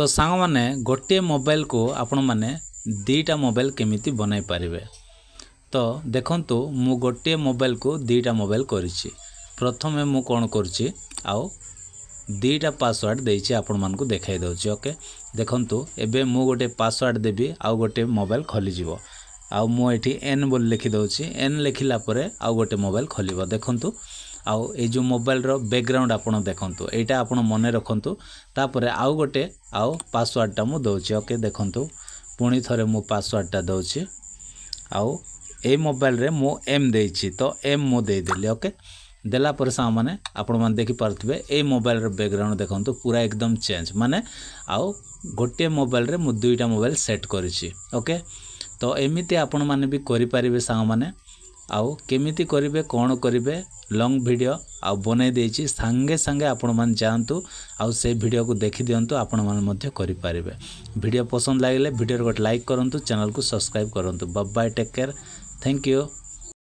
तो सांग माने गोटे मोबाइल को आपण माने दीटा मोबाइल केमिति बनाई पारिबे। तो देखंतु मु गोटे मोबाइल को दीटा मोबाइल करिछि। प्रथमे मु कोन करछि आउ दीटा पासवर्ड देछि आपण मान को देखाई दउछि। ओके देखंतु एबे मु गोटे पासवर्ड देबी आउ गोटे मोबाइल खोली जिवो। आउ मु एठी एन बोल लिखि दउछि। एन लिखिला परे आउ गोटे मोबाइल खोलिबो। देखंतु आउ ए जो मोबाइल रो बैकग्राउंड आपण देखंतु एटा आपण मने रखंतु। तापरे आउ गोटे आउ पासवर्ड टा मु दउछि। ओके देखंतु पुणी थरे मु पासवर्ड टा दउछि। आउ ए मोबाइल रे मु एम देछि तो एम मु दे देली। ओके देला पर सा माने आपण मान देखि पारथबे ए मोबाइल रो बैकग्राउंड देखंतु पूरा एकदम चेंज माने आउ गोटे मोबाइल रे मु दुईटा मोबाइल सेट करिछि। ओके तो एमिति आपण माने भी करि परिबे सा माने आउ केमिति करिवे कोन करिवे लॉन्ग वीडियो आउ बनै देछि। संगे संगे आपण मान जानतु आउ से वीडियो को देखि दियंतु आपण मान मध्य करि परिबे। वीडियो पसंद लागिले वीडियो को लाइक करंतु चैनल को सब्सक्राइब करंतु। Bye bye take care thank you.